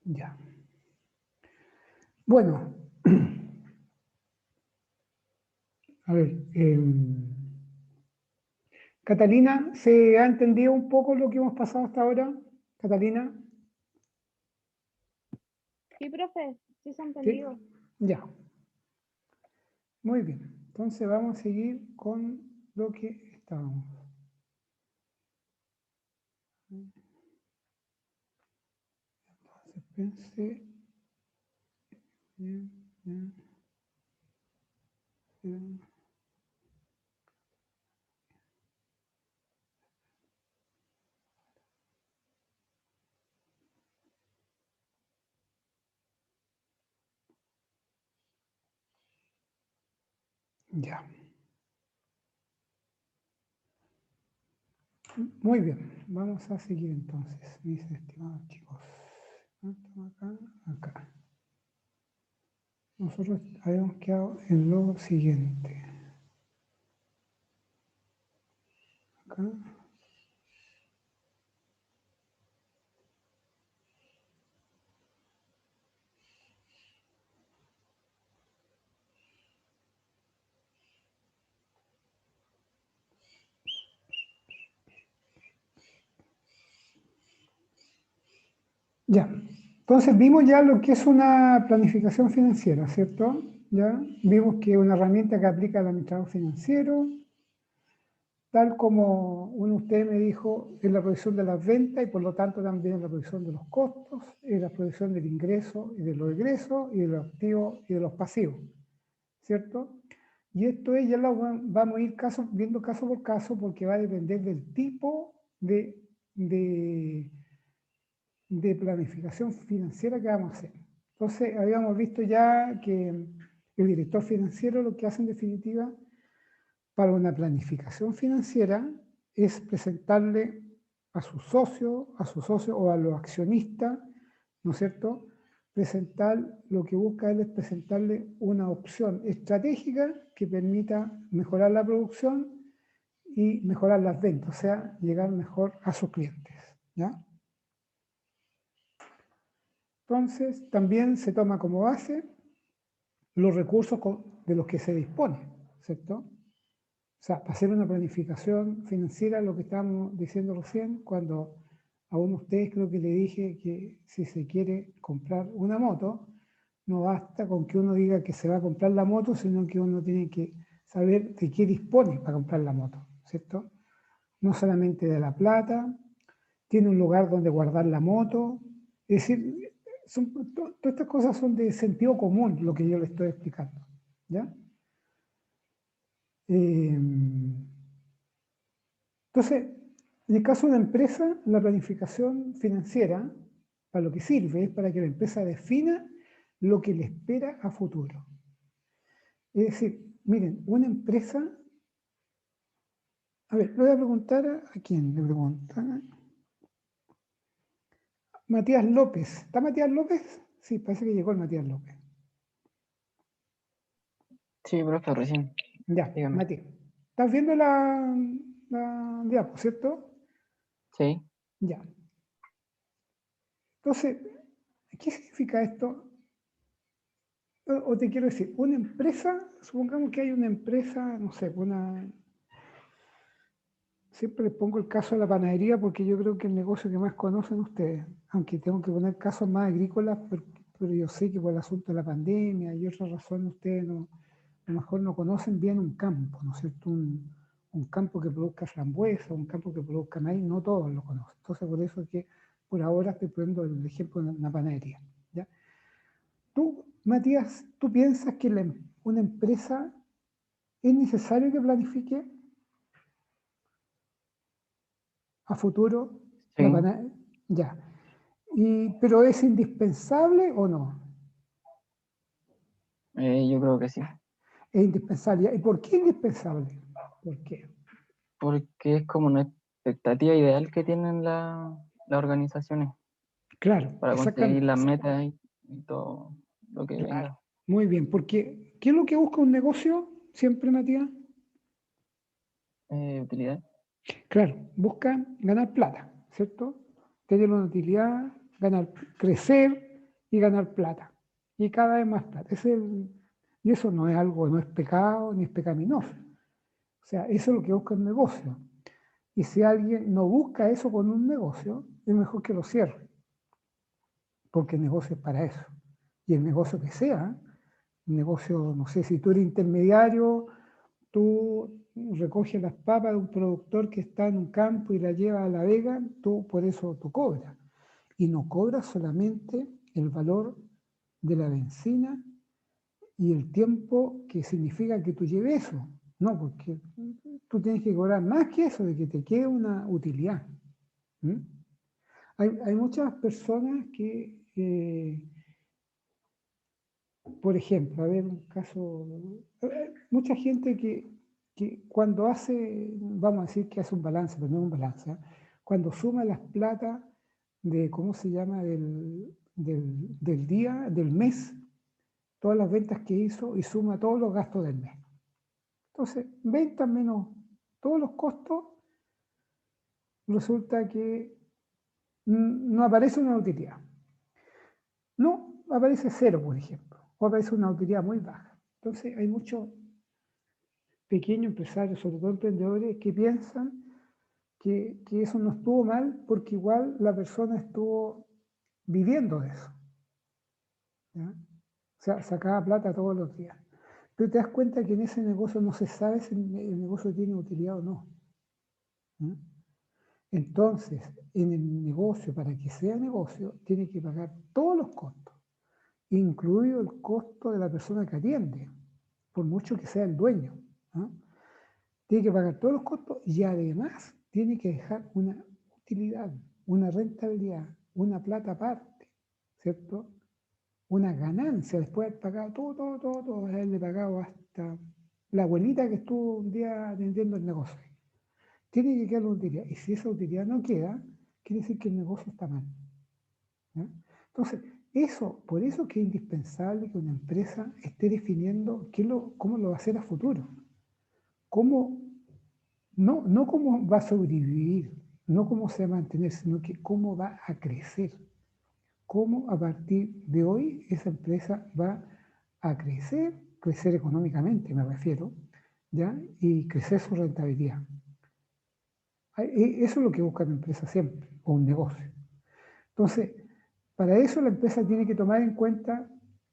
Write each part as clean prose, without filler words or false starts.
Ya. Bueno, a ver, Catalina, ¿se ha entendido un poco lo que hemos pasado hasta ahora? Catalina, Sí, profe, sí se ha ¿sí? entendido. Ya, muy bien. Entonces vamos a seguir con lo que estábamos. Entonces pensé... Bien, bien, bien. Ya. Muy bien, vamos a seguir entonces, mis estimados chicos. Acá, acá. Nosotros habíamos quedado en lo siguiente. Acá. Ya, entonces vimos ya lo que es una planificación financiera, ¿cierto? Ya vimos que es una herramienta que aplica al administrador financiero, tal como uno de ustedes me dijo, es la provisión de las ventas y por lo tanto también la provisión de los costos, es la provisión del ingreso y de los egresos y de los activos y de los pasivos, ¿cierto? Y esto es, ya lo vamos a ir viendo caso por caso porque va a depender del tipo de planificación financiera que vamos a hacer. Entonces, habíamos visto ya que el director financiero lo que hace en definitiva para una planificación financiera es presentarle a su socio o a los accionistas, ¿no es cierto? Presentar, lo que busca él es presentarle una opción estratégica que permita mejorar la producción y mejorar las ventas, o sea, llegar mejor a sus clientes, ¿ya? Entonces, también se toma como base los recursos de los que se dispone, ¿cierto? O sea, para hacer una planificación financiera, lo que estábamos diciendo recién, cuando a uno de ustedes creo que le dije que si se quiere comprar una moto, no basta con que uno diga que se va a comprar la moto, sino que uno tiene que saber de qué dispone para comprar la moto, ¿cierto? No solamente de la plata, tiene un lugar donde guardar la moto, es decir, todas estas cosas son de sentido común, lo que yo le estoy explicando, ¿ya? Entonces, en el caso de una empresa, la planificación financiera, para lo que sirve, es para que la empresa defina lo que le espera a futuro. Es decir, miren, una empresa... A ver, le voy a preguntar a quién le pregunta. Matías López. ¿Está Matías López? Sí, parece que llegó el Matías López. Sí, profe, recién. Ya, Dígame. Matías. ¿Estás viendo la diapo, cierto? Sí. Ya. Entonces, ¿qué significa esto? O te quiero decir, una empresa, supongamos que hay una empresa, no sé, siempre les pongo el caso de la panadería porque yo creo que es el negocio que más conocen ustedes, aunque tengo que poner casos más agrícolas, pero yo sé que por el asunto de la pandemia y otras razones ustedes a lo mejor no conocen bien un campo, ¿no es cierto? Un campo que produzca frambuesa, un campo que produzca maíz, no todos lo conocen. Entonces por eso es que por ahora estoy poniendo el ejemplo de una panadería, ¿ya? Tú, Matías, ¿tú piensas que una empresa es necesario que planifique a futuro Sí. la panadería? Ya. ¿Pero es indispensable o no? Yo creo que sí. Es indispensable. ¿Y por qué indispensable? ¿Por qué? Porque es como una expectativa ideal que tienen las organizaciones Claro, para conseguir exactamente. las metas y todo lo que Claro. venga. Muy bien, porque ¿qué es lo que busca un negocio siempre, Matías? Utilidad. Claro, busca ganar plata, ¿cierto? Tener una utilidad, ganar, crecer, y ganar plata. Y cada vez más plata. Y eso no es algo, no es pecado ni es pecaminoso. O sea, eso es lo que busca el negocio. Y si alguien no busca eso con un negocio, es mejor que lo cierre. Porque el negocio es para eso. Y el negocio que sea, el negocio, no sé, si tú eres intermediario, tú recoges las papas de un productor que está en un campo y la lleva a La Vega, tú por eso tú cobras. Y no cobras solamente el valor de la benzina y el tiempo que significa que tú lleves eso. No, porque tú tienes que cobrar más que eso, de que te quede una utilidad. ¿Mm? Hay muchas personas que, por ejemplo, a ver un caso, mucha gente que cuando hace, vamos a decir que hace un balance, pero no un balance, ¿eh? Cuando suma las platas de, ¿cómo se llama?, del día, del mes, todas las ventas que hizo y suma todos los gastos del mes. Entonces, ventas menos todos los costos, resulta que no aparece una utilidad. No, aparece cero, por ejemplo, o aparece una utilidad muy baja. Entonces, hay muchos pequeños empresarios, sobre todo emprendedores, que piensan que eso no estuvo mal porque igual la persona estuvo viviendo de eso. ¿Ya? O sea, sacaba plata todos los días. Pero te das cuenta que en ese negocio no se sabe si el negocio tiene utilidad o no. ¿Ya? Entonces, en el negocio, para que sea negocio, tiene que pagar todos los costos, incluido el costo de la persona que atiende, por mucho que sea el dueño. ¿No? Tiene que pagar todos los costos y además tiene que dejar una utilidad, una rentabilidad, una plata aparte, ¿cierto? Una ganancia después de haber pagado todo, haberle pagado hasta la abuelita que estuvo un día atendiendo el negocio. Tiene que quedar la utilidad. Y si esa utilidad no queda, quiere decir que el negocio está mal. ¿Ya? Entonces, por eso que es indispensable que una empresa esté definiendo cómo lo va a hacer a futuro. No cómo va a sobrevivir, no cómo se va a mantener, sino que cómo va a crecer. Cómo a partir de hoy esa empresa va a crecer económicamente, me refiero, ¿ya? Y crecer su rentabilidad. Eso es lo que busca la empresa siempre, o un negocio. Entonces, para eso la empresa tiene que tomar en cuenta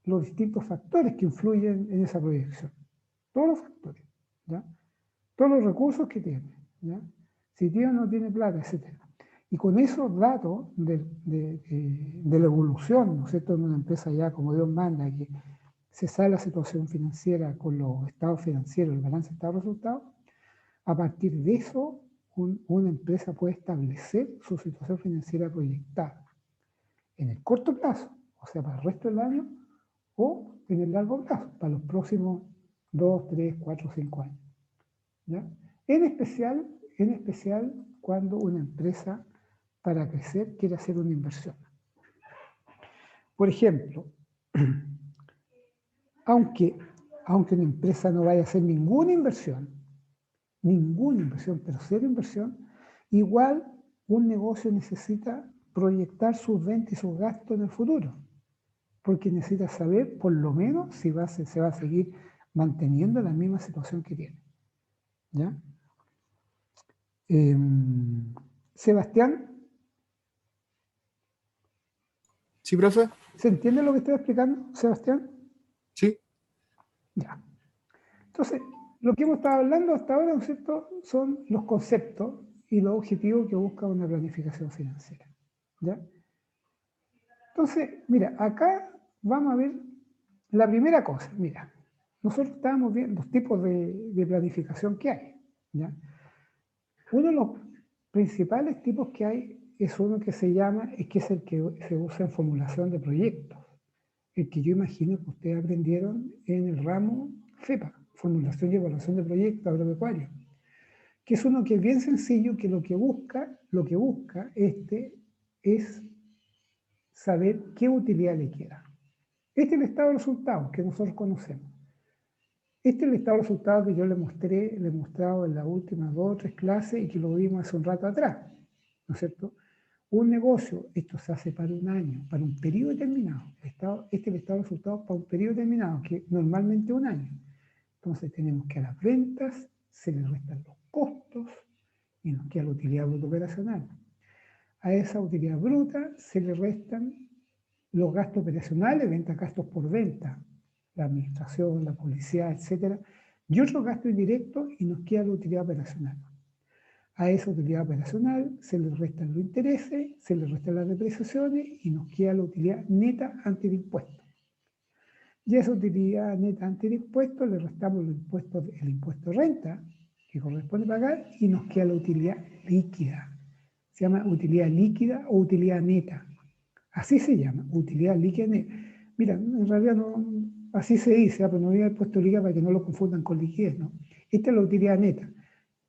los distintos factores que influyen en esa proyección. Todos los factores, ¿ya? Todos los recursos que tiene, ¿ya? Si tiene o no tiene plata, etc. Y con esos datos de la evolución, ¿no es cierto?, en una empresa ya como Dios manda, que se sabe la situación financiera con los estados financieros, el balance de estado-resultado, a partir de eso, una empresa puede establecer su situación financiera proyectada en el corto plazo, o sea, para el resto del año, o en el largo plazo, para los próximos 2, 3, 4, 5 años. ¿Ya? En especial cuando una empresa para crecer quiere hacer una inversión. Por ejemplo, aunque una empresa no vaya a hacer ninguna inversión, pero cero inversión, igual un negocio necesita proyectar sus ventas y sus gastos en el futuro, porque necesita saber por lo menos si se va a seguir manteniendo la misma situación que tiene. ¿Ya? Sebastián. Sí, profe. ¿Se entiende lo que estoy explicando, Sebastián? Sí. Ya. Entonces, lo que hemos estado hablando hasta ahora, ¿no es cierto?, son los conceptos y los objetivos que busca una planificación financiera. ¿Ya? Entonces, mira, acá vamos a ver la primera cosa. Mira, nosotros estábamos viendo los tipos de planificación que hay. ¿Ya? Uno de los principales tipos que hay es uno que se llama, que es el que se usa en formulación de proyectos. El que yo imagino que ustedes aprendieron en el ramo FEPA, Formulación y Evaluación de Proyectos Agropecuarios, que es uno que es bien sencillo, que lo que busca es saber qué utilidad le queda. Este es el estado de resultados que nosotros conocemos. Este es el estado de resultados que yo le he mostrado en las últimas 2 o 3 clases y que lo vimos hace un rato atrás, ¿no es cierto? un negocio, esto se hace para un año, para un periodo determinado. Este es el estado de resultados para un periodo determinado, que normalmente un año. Entonces tenemos que a las ventas se le restan los costos y nos queda la utilidad bruta operacional. A esa utilidad bruta se le restan los gastos operacionales, venta, gastos por venta, la administración, la publicidad, etcétera, y otros gastos indirectos y nos queda la utilidad operacional. A esa utilidad operacional se le restan los intereses, se le restan las depreciaciones y nos queda la utilidad neta antes de impuestos. Y a esa utilidad neta antes de impuestos le restamos el impuesto de renta que corresponde pagar y nos queda la utilidad líquida. Se llama utilidad líquida o utilidad neta. Así se llama, utilidad líquida neta. Mira, en realidad no, así se dice, pero no había puesto líquida para que no lo confundan con liquidez, ¿no? Esta es la utilidad neta,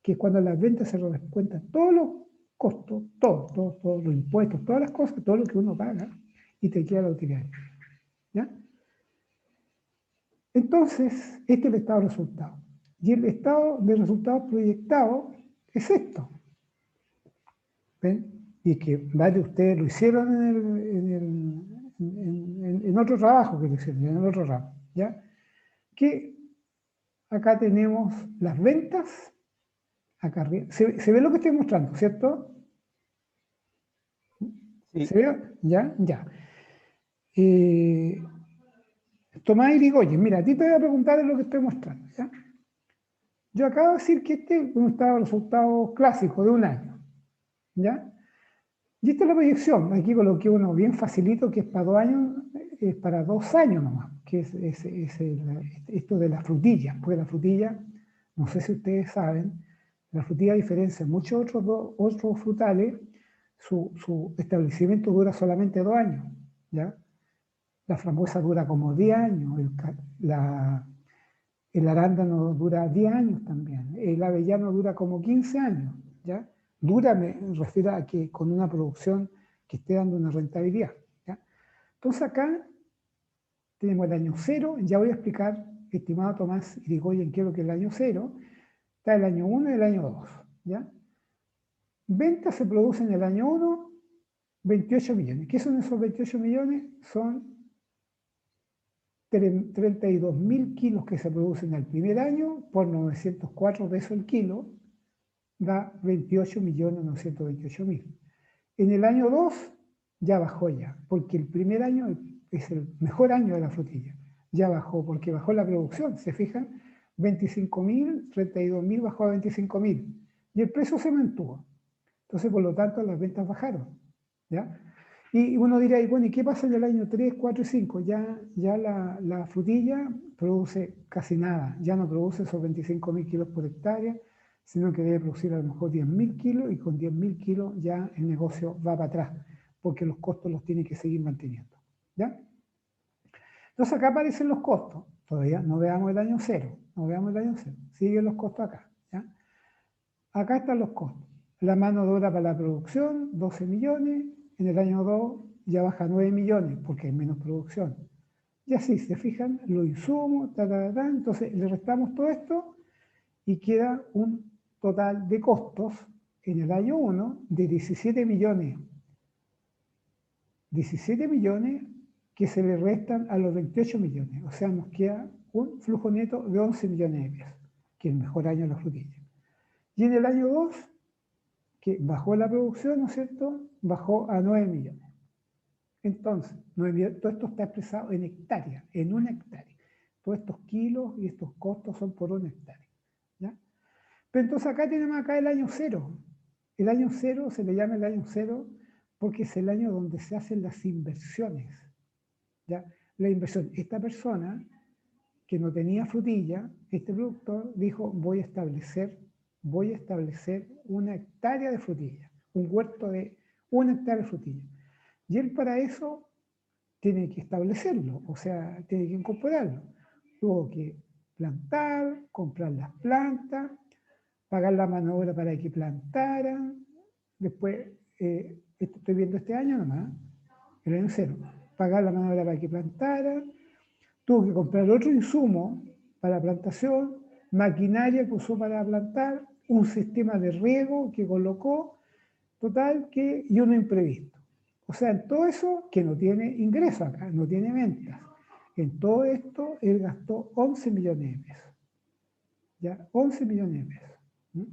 que es cuando a las ventas se descuentan todos los costos, todos los impuestos, todas las cosas, todo lo que uno paga, y te queda la utilidad neta. ¿Ya? Entonces, este es el estado de resultados. Y el estado de resultados proyectado es esto. ¿Ven? Y que varios de ustedes lo hicieron en otro trabajo que lo hicieron, en el otro ramo. ¿Ya? Que acá tenemos las ventas, acá arriba. ¿Se ve lo que estoy mostrando, cierto? Sí. ¿Se ve? ¿Ya? Ya. Tomás Irigoyen, mira, a ti te voy a preguntar de lo que estoy mostrando. ¿Ya? Yo acabo de decir que este es un estado de resultados clásico de un año. ¿Ya? Y esta es la proyección. Aquí coloqué uno bien facilito que es para 2 años, es para 2 años nomás, que es esto de la frutilla. Porque la frutilla, no sé si ustedes saben, la frutilla, a diferencia de muchos otros frutales, su establecimiento dura solamente 2 años. ¿Ya? La frambuesa dura como 10 años, el arándano dura 10 años también, el avellano dura como 15 años, ¿ya? Dura me refiero a que con una producción que esté dando una rentabilidad, ¿ya? Entonces acá tenemos el año 0, ya voy a explicar, estimado Tomás Irigoyen, qué es lo que es el año 0, está el año 1 y el año 2, ¿ya? Ventas se producen en el año 1, 28 millones. ¿Qué son esos 28 millones? Son 32.000 kilos que se producen el primer año por 904 pesos el kilo, da 28.928.000. En el año 2 ya bajó ya, porque el primer año es el mejor año de la frutilla. Ya bajó, porque bajó la producción, ¿se fijan? 25.000, 32.000 bajó a 25.000. Y el precio se mantuvo. Entonces, por lo tanto, las ventas bajaron. ¿Ya? Y uno dirá, y bueno, ¿y qué pasa en el año 3, 4 y 5? Ya la frutilla produce casi nada, ya no produce esos 25.000 kilos por hectárea, sino que debe producir a lo mejor 10.000 kilos y con 10.000 kilos ya el negocio va para atrás, porque los costos los tiene que seguir manteniendo. ¿Ya? Entonces acá aparecen los costos, todavía no veamos el año 0, siguen los costos acá. ¿Ya? Acá están los costos. La mano de obra para la producción, 12 millones. En el año 2 ya baja 9 millones porque hay menos producción. Y así, se fijan, los insumos, entonces le restamos todo esto y queda un total de costos en el año 1 de 17 millones. 17 millones que se le restan a los 28 millones. O sea, nos queda un flujo neto de 11 millones de pesos, que es el mejor año de la frutilla. Y en el año 2, que bajó la producción, ¿no es cierto?, bajó a 9 millones. Entonces, todo esto está expresado en hectáreas, en una hectárea. Todos estos kilos y estos costos son por una hectárea. ¿Ya? Pero entonces acá tenemos el año 0. El año 0 se le llama el año 0 porque es el año donde se hacen las inversiones. ¿Ya? La inversión, esta persona que no tenía frutilla, este productor dijo, voy a establecer una hectárea de frutilla, un huerto de una hectárea de frutilla. Y él para eso tiene que establecerlo, o sea, tiene que incorporarlo. Tuvo que plantar, comprar las plantas, pagar la mano de obra para que plantaran. Después, esto estoy viendo este año nomás, el año 0, pagar la mano de obra para que plantaran. Tuvo que comprar otro insumo para plantación, maquinaria que usó para plantar, un sistema de riego que colocó, Total que, y uno imprevisto. O sea, en todo eso que no tiene ingreso acá, no tiene ventas. En todo esto, él gastó 11 millones de pesos. ¿Ya? 11 millones de pesos. ¿No?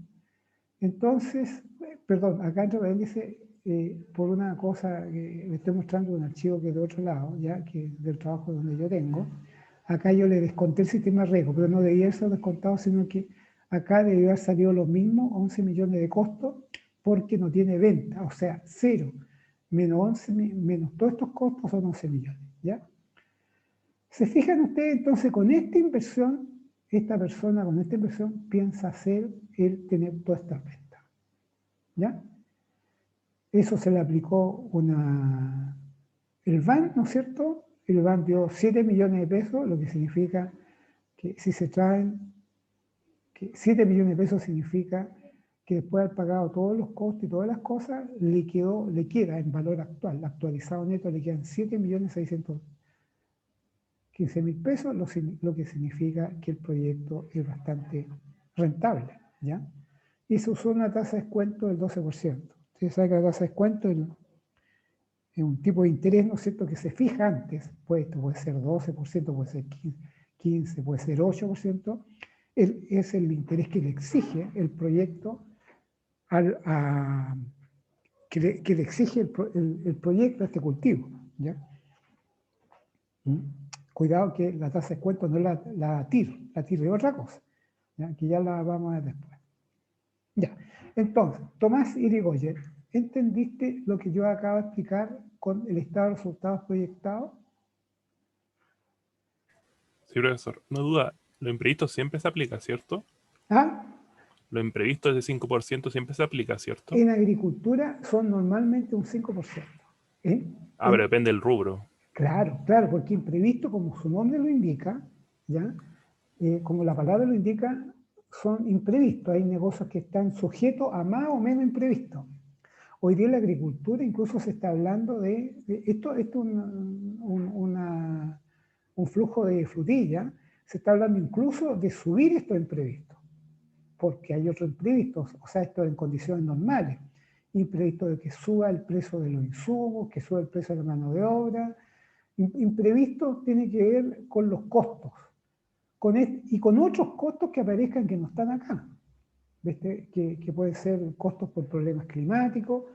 Entonces, perdón, acá entre paréntesis, por una cosa que le estoy mostrando un archivo que es de otro lado, ya que es del trabajo donde yo tengo, acá yo le desconté el sistema riesgo, pero no debía ser descontado, sino que acá debió haber salido lo mismo, 11 millones de costos, porque no tiene venta, o sea, 0, menos 11, menos todos estos costos son 11 millones, ¿ya? ¿Se fijan ustedes entonces con esta inversión, esta persona con esta inversión piensa hacer el tener todas estas ventas, ¿ya? Eso se le aplicó el BAN, ¿no es cierto? El BAN dio 7 millones de pesos, lo que significa que si se traen, que 7 millones de pesos significa que después de haber pagado todos los costos y todas las cosas, le queda en valor actual, actualizado neto, le quedan 7.615.000 pesos, lo que significa que el proyecto es bastante rentable, ¿ya? Y se usó una tasa de descuento del 12%. Ustedes saben que la tasa de descuento es un tipo de interés, ¿no es cierto?, que se fija antes, pues esto puede ser 12%, puede ser 15%, puede ser 8%, es el interés que le exige el proyecto que le exige el proyecto a este cultivo, ¿ya? Cuidado que la tasa de descuento no es la TIR, la TIR es otra cosa, ¿ya? Que ya la vamos a ver después. Ya, entonces, Tomás Irigoyen, ¿entendiste lo que yo acabo de explicar con el estado de resultados proyectados? Sí, profesor. No duda, lo imprevisto siempre se aplica, ¿cierto? ¿Ah? Lo imprevisto de 5% siempre se aplica, ¿cierto? En agricultura son normalmente un 5%. ¿Eh? Ah, pero depende del rubro. Claro, claro, porque imprevisto, como su nombre lo indica, ¿ya? Como la palabra lo indica, son imprevistos. Hay negocios que están sujetos a más o menos imprevistos. Hoy día en la agricultura incluso se está hablando esto es un flujo de frutilla, se está hablando incluso de subir estos imprevistos, porque hay otros imprevistos, o sea, esto en condiciones normales, imprevisto de que suba el precio de los insumos, que suba el precio de la mano de obra. Imprevisto tiene que ver con los costos, y con otros costos que aparezcan que no están acá. ¿Viste? Que pueden ser costos por problemas climáticos,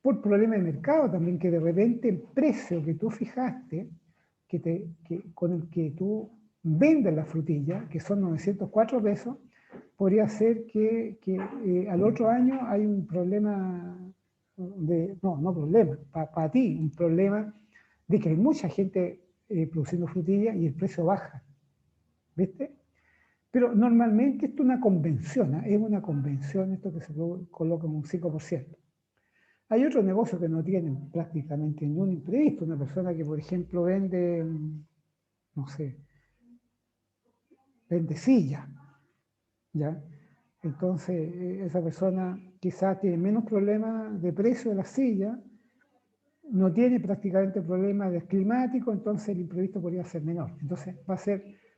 por problemas de mercado también, que de repente el precio que tú fijaste, con el que tú vendes la frutilla, que son 904 pesos, podría ser que al otro año hay un problema no problema, para ti, un problema de que hay mucha gente produciendo frutilla y el precio baja. ¿Viste? Pero normalmente esto es una convención, es una convención esto que se coloca en un 5%. Hay otros negocios que no tienen prácticamente ningún imprevisto. Una persona que, por ejemplo, vende, no sé, vende silla, ¿ya? Entonces, esa persona quizás tiene menos problemas de precio de la silla, no tiene prácticamente problemas de climático, entonces el imprevisto podría ser menor. Entonces,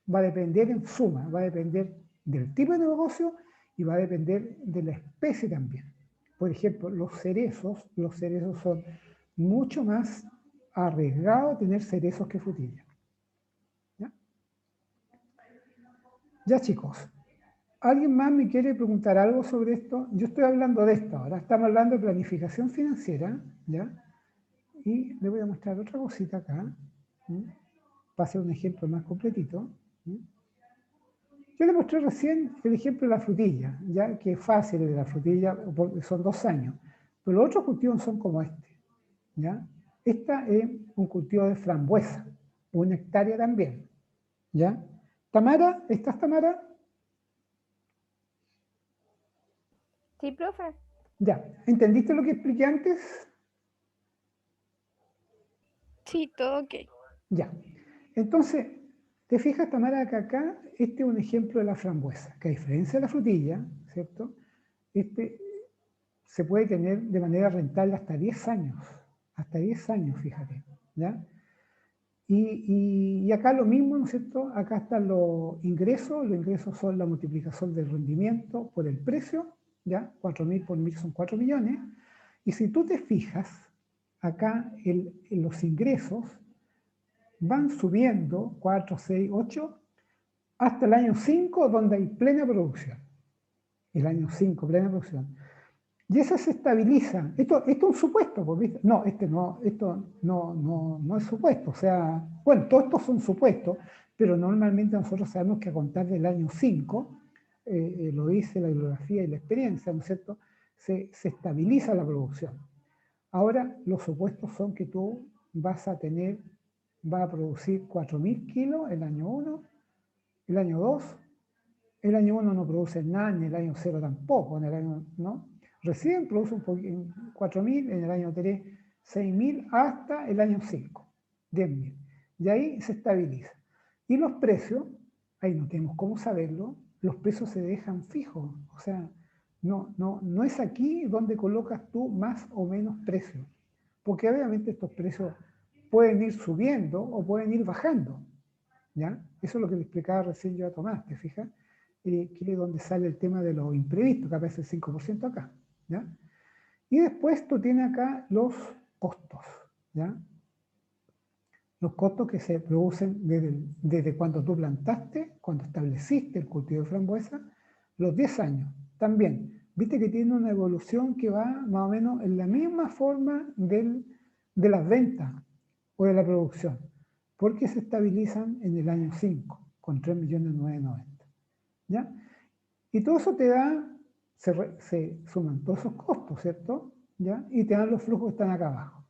va a depender en suma, va a depender del tipo de negocio y va a depender de la especie también. Por ejemplo, los cerezos son mucho más arriesgados tener cerezos que frutillas. ¿Ya? Ya, chicos, ¿alguien más me quiere preguntar algo sobre esto? Yo estoy hablando de esto ahora, estamos hablando de planificación financiera, ¿ya? Y le voy a mostrar otra cosita acá, para hacer un ejemplo más completito. Yo le mostré recién el ejemplo de la frutilla, ya que es fácil de la frutilla, porque son 2 años. Pero los otros cultivos son como este, ¿ya? Esta es un cultivo de frambuesa, 1 hectárea también, ¿ya? Tamara, ¿estás, Tamara? Sí, profe. Ya, ¿entendiste lo que expliqué antes? Sí, todo ok. Ya. Entonces, te fijas, Tamara, que acá este es un ejemplo de la frambuesa, que a diferencia de la frutilla, ¿cierto? Este se puede tener de manera rentable hasta 10 años, fíjate, ¿ya? Y acá lo mismo, ¿no es cierto? Acá están los ingresos son la multiplicación del rendimiento por el precio, ¿ya? 4.000 por 1.000 son 4 millones, Y si tú te fijas, acá los ingresos van subiendo 4, 6, 8, hasta el año 5, donde hay plena producción. El año 5, plena producción. Y eso se estabiliza. Esto es un supuesto, ¿viste? No, esto no es supuesto. O sea, bueno, todos estos son supuestos, pero normalmente nosotros sabemos que a contar del año 5, lo dice la bibliografía y la experiencia, ¿no es cierto?, se estabiliza la producción. Ahora, los supuestos son que tú vas a producir 4.000 kilos el año 1, el año 2, el año 1 no produce nada, ni el año 0 tampoco, en el año, ¿no? Recién produce un poquito, 4.000, en el año 3, 6.000, hasta el año 5, 10.000. Y ahí se estabiliza. Y los precios, ahí no tenemos cómo saberlo, los precios se dejan fijos. O sea, no es aquí donde colocas tú más o menos precios. Porque obviamente estos precios pueden ir subiendo o pueden ir bajando. ¿Ya? Eso es lo que le explicaba recién yo a Tomás, ¿te fijas? Que es donde sale el tema de lo imprevisto, que aparece el 5% acá. ¿Ya? Y después tú tienes acá los costos. ¿Ya? Los costos que se producen desde cuando tú plantaste, cuando estableciste el cultivo de frambuesa, los 10 años. También, viste que tiene una evolución que va más o menos en la misma forma de las ventas o de la producción, porque se estabilizan en el año 5, con 3.990.000. ¿Ya? Y todo eso te da, se suman todos esos costos, ¿cierto? ¿Ya? Y te dan los flujos que están acá abajo.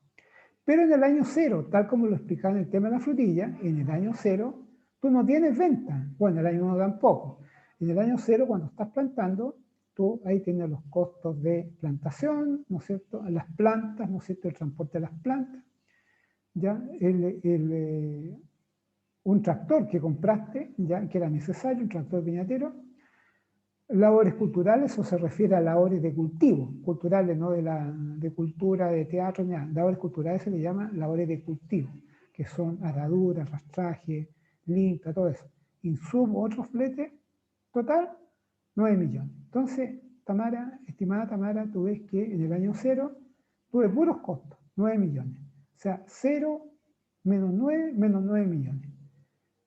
Pero en el año 0, tal como lo explicaba en el tema de la frutilla, en el año 0 tú no tienes venta. Bueno, en el año 1 tampoco. En el año 0, cuando estás plantando, tú ahí tienes los costos de plantación, ¿no es cierto? Las plantas, ¿no es cierto? El transporte de las plantas. ¿Ya? Un tractor que compraste, ¿ya? Que era necesario, un tractor viñatero. Labores culturales, eso se refiere a labores de cultivo, culturales, no de cultura, de teatro, nada. Labores culturales se le llama labores de cultivo, que son araduras, rastraje, limpia, todo eso. Insumo, otro flete, total, 9 millones. Entonces, Tamara, estimada Tamara, tú ves que en el año 0 tuve puros costos, 9 millones. O sea, 0 menos 9, menos 9 millones.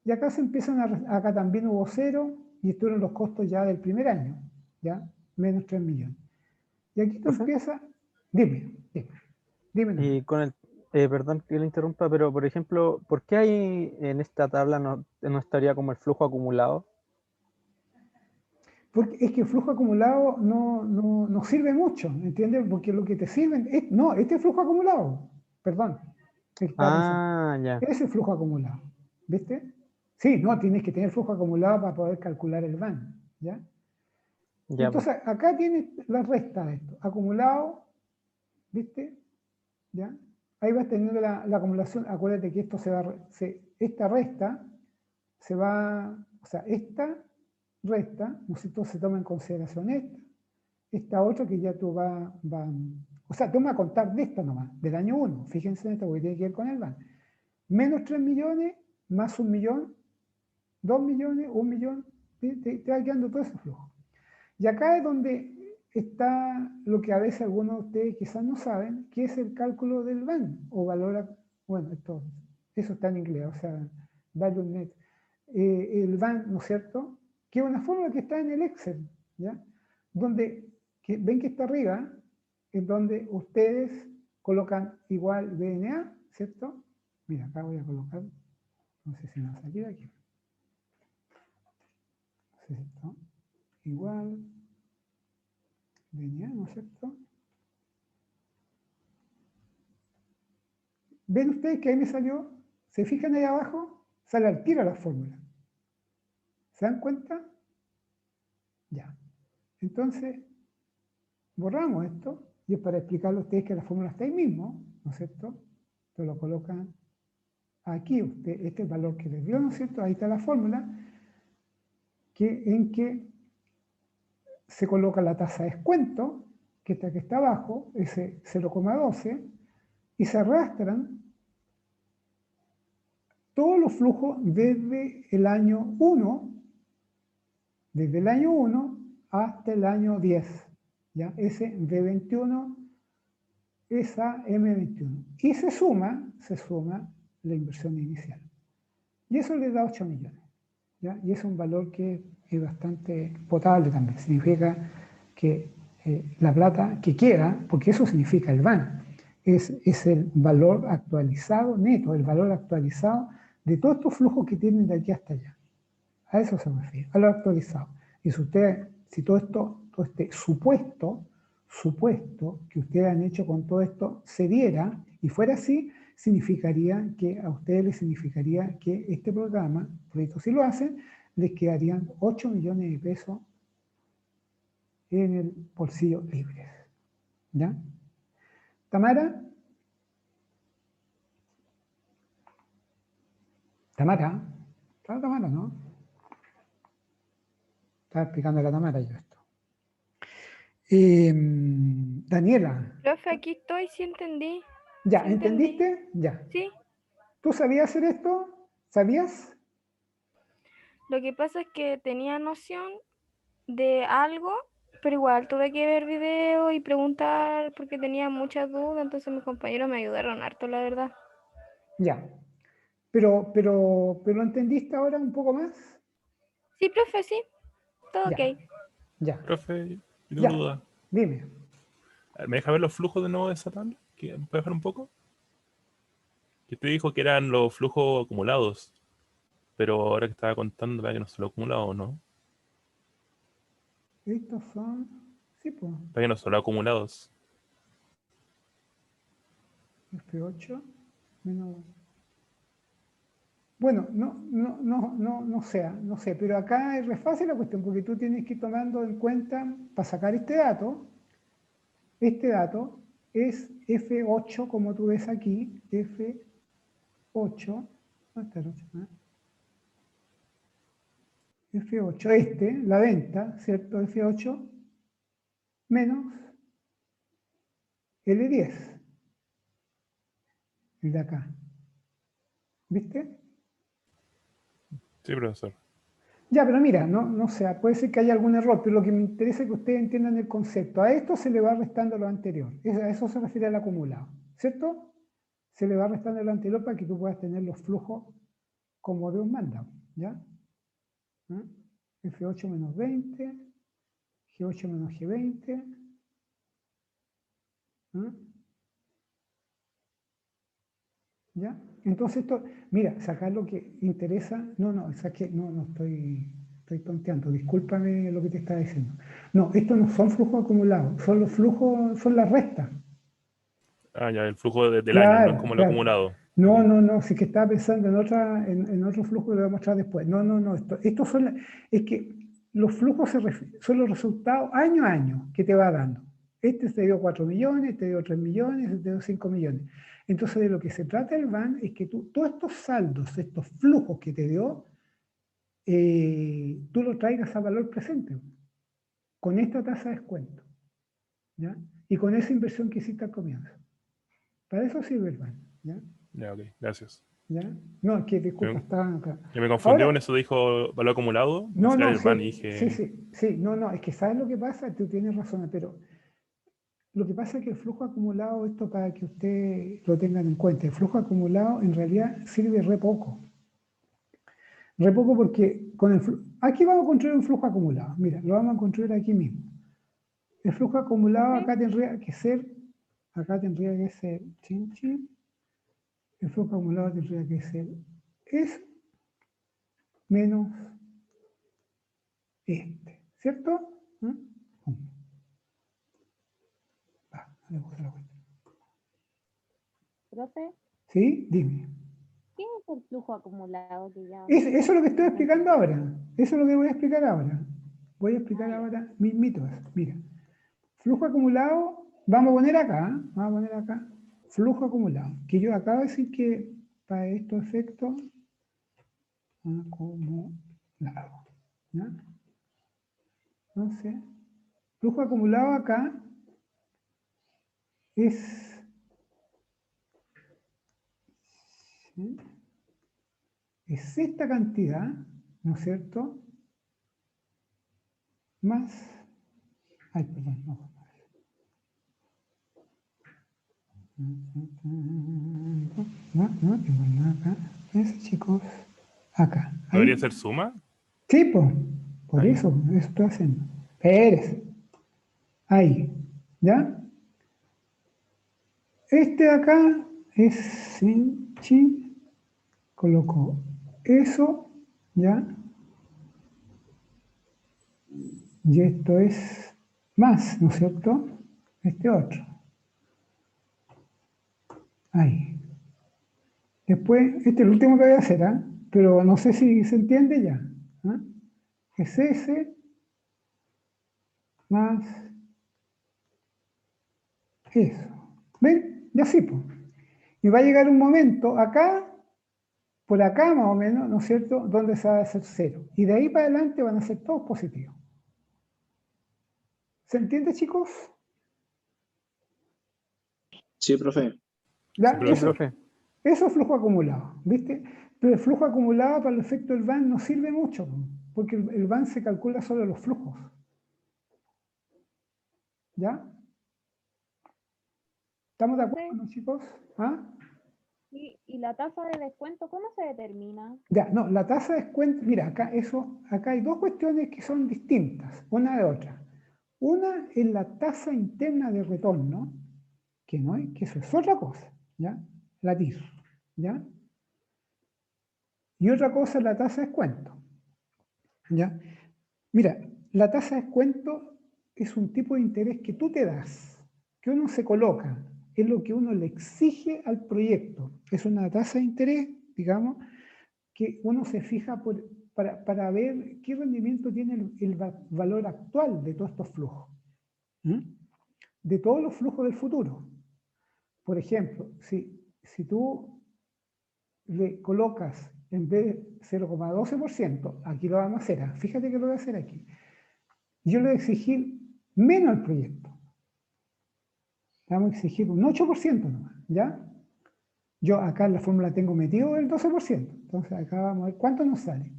Y acá se empiezan acá también hubo 0, y estuvieron los costos ya del primer año, ¿ya? Menos 3 millones. Y aquí tú empiezas, dime. Y con el, perdón que le interrumpa, pero por ejemplo, ¿por qué ahí en esta tabla no estaría como el flujo acumulado? Porque es que el flujo acumulado no sirve mucho, ¿entiendes? Porque lo que te sirven es, no, este es flujo acumulado, perdón. Ya. Ese es el flujo acumulado, ¿viste? Sí, no, tienes que tener flujo acumulado para poder calcular el VAN, ¿ya? Ya, Entonces, acá tienes la resta de esto, acumulado, ¿viste? ¿Ya? Ahí vas teniendo la acumulación, acuérdate que esto esta resta se va, o sea, esta resta, ¿no es cierto?, se toma en consideración esta otra que ya tú o sea, toma a contar de esta nomás, del año 1, fíjense en esto porque tiene que ver con el VAN. Menos 3 millones, más 1 millón, 2 millones, 1 millón, te va quedando todo ese flujo. Y acá es donde está lo que a veces algunos de ustedes quizás no saben, que es el cálculo del VAN, o valor, bueno, eso está en inglés, o sea, value net. El VAN, ¿no es cierto?, que es una fórmula que está en el Excel, ¿ya? Donde, ven que está arriba, es donde ustedes colocan igual VNA, ¿cierto? Mira, acá voy a colocar, no sé si me va a salir aquí. ¿Cierto? Igual VNA, ¿no es cierto? ¿Ven ustedes que ahí me salió? ¿Se fijan ahí abajo? Sale al tiro la fórmula. ¿Se dan cuenta? Ya. Entonces, borramos esto, y es para explicarle a ustedes que la fórmula está ahí mismo, ¿no es cierto? Entonces lo colocan aquí, este es el valor que les dio, ¿no es cierto? Ahí está la fórmula, en que se coloca la tasa de descuento, que está abajo, ese 0,12, y se arrastran todos los flujos desde el año 1, hasta el año 10. ¿Ya? Ese D21 esa M21. Y se suma la inversión inicial. Y eso le da 8 millones. ¿Ya? Y es un valor que es bastante potable también. Significa que la plata que queda, porque eso significa el VAN, es el valor actualizado neto, el valor actualizado de todos estos flujos que tienen de aquí hasta allá. A eso se refiere, a lo actualizado. Y si todo este supuesto que ustedes han hecho con todo esto se diera y fuera así, significaría que a ustedes les significaría que este programa, proyecto si lo hacen, les quedarían 8 millones de pesos en el bolsillo libres. ¿Ya? Tamara. Tamara. ¿Está Tamara, no? Estaba explicando a la Tamara yo esto. Daniela. Profe, aquí estoy, sí entendí. Ya, Sí entendí. ¿entendiste? Ya. Sí. ¿Tú sabías hacer esto? ¿Sabías? Lo que pasa es que tenía noción de algo, pero igual tuve que ver video y preguntar porque tenía muchas dudas, entonces mis compañeros me ayudaron harto, la verdad. Ya. Pero ¿entendiste ahora un poco más? Sí, profe, sí. Todo Ya. ok. Ya. Profe, yo tengo Ya. una duda. Dime. ¿Me deja ver los flujos de nuevo de esa tabla? ¿Puedes ver un poco? Que usted dijo que eran los flujos acumulados, pero ahora que estaba contando, vea que no son los acumulados, ¿no? Estos son... Sí, pues. Vea que no son los acumulados. F8 menos... Bueno, no sé, pero acá es re fácil la cuestión, porque tú tienes que ir tomando en cuenta, para sacar este dato es F8, como tú ves aquí, F8, ¿dónde está el 8? F8, la venta, ¿cierto? F8 menos L10, el de acá. ¿Viste? Sí, profesor. Ya, pero mira, no sé, puede ser que haya algún error, pero lo que me interesa es que ustedes entiendan el concepto. A esto se le va restando lo anterior. A eso se refiere al acumulado, ¿cierto? Se le va restando lo anterior para que tú puedas tener los flujos como Dios manda, ¿ya? ¿Ah? F8 menos 20, G8 menos G20. ¿Ah? ¿Ya? Entonces esto, mira, sacar lo que interesa, no estoy tonteando, discúlpame lo que te estaba diciendo. No, estos no son flujos acumulados, son los flujos, son las restas. Ah, ya, el flujo del año, no es Claro, como el claro. acumulado. No, Ok. sí que estaba pensando en otro flujo que lo voy a mostrar después. No, estos son, es que los flujos son los resultados año a año que te va dando. Este te dio 4 millones, te dio 3 millones, este te dio 5 millones. Entonces, de lo que se trata el VAN es que tú, todos estos saldos, estos flujos que te dio, tú lo traigas a valor presente, con esta tasa de descuento, ¿ya? Y con esa inversión que hiciste al comienzo. Para eso sirve el VAN, ¿ya? Ya, ok, gracias. ¿Ya? No, es que disculpa, estaban acá. Yo me confundí con Ahora, eso, dijo valor acumulado, al no, final no, el VAN y sí, dije, es que sabes lo que pasa, tú tienes razón, pero lo que pasa es que el flujo acumulado, esto para que usted lo tengan en cuenta, el flujo acumulado en realidad sirve re poco. Re poco porque con aquí vamos a construir un flujo acumulado, mira, lo vamos a construir aquí mismo. El flujo acumulado acá tendría que ser, chin, chin, el flujo acumulado tendría que ser eso menos ¿cierto? ¿Mm? Le puse la cuenta. Profe, ¿Sí? Dime. ¿qué es el flujo acumulado que ya... Eso es lo que estoy explicando ahora. Eso es lo que voy a explicar ahora. Voy a explicar ahora mismito. Mira, flujo acumulado, vamos a poner acá, flujo acumulado. Que yo acabo de decir que para estos efectos, acumulado. ¿Ya? Entonces, flujo acumulado acá es... ¿sí? Es esta cantidad, ¿no es cierto? Más, ay, perdón, no. No tengo nada acá. Eso, chicos. Acá. ¿No debería ser suma? Sí, por Ahí. eso estoy haciendo. Pérez. Ahí. ¿Ya? Este de acá es chin. Coloco eso. ¿Ya? Y esto es más, ¿no es cierto? Este otro. Ahí. Después, este es el último que voy a hacer, ¿ah? Pero no sé si se entiende ya. ¿Ah? Es ese más eso. ¿Ven? Y así, pues. Y va a llegar un momento acá, por acá más o menos, ¿no es cierto?, donde se va a hacer 0. Y de ahí para adelante van a ser todos positivos. ¿Se entiende, chicos? Sí, profe. ¿Ya? Sí, Sí, profe. profe. Eso es flujo acumulado, ¿viste? Pero el flujo acumulado para el efecto del BAN no sirve mucho, porque el BAN se calcula solo los flujos. ¿Ya? ¿Estamos de acuerdo, no, chicos? ¿Ah? ¿Y la tasa de descuento cómo se determina? Ya, no, la tasa de descuento, mira, acá hay dos cuestiones que son distintas, una de otra. Una es la tasa interna de retorno, que no es, que eso es otra cosa, ¿ya? La TIR, ¿ya? Y otra cosa es la tasa de descuento, ¿ya? Mira, la tasa de descuento es un tipo de interés que tú te das, que uno se coloca, es lo que uno le exige al proyecto. Es una tasa de interés, digamos, que uno se fija para ver qué rendimiento tiene el valor actual de todos estos flujos, de todos los flujos del futuro. Por ejemplo, si tú le colocas en vez de 0,12%, aquí lo vamos a hacer, fíjate que lo voy a hacer aquí, yo le voy a exigir menos al proyecto. Le vamos a exigir un 8% nomás, ¿ya? Yo acá en la fórmula tengo metido el 12%, entonces acá vamos a ver cuánto nos sale.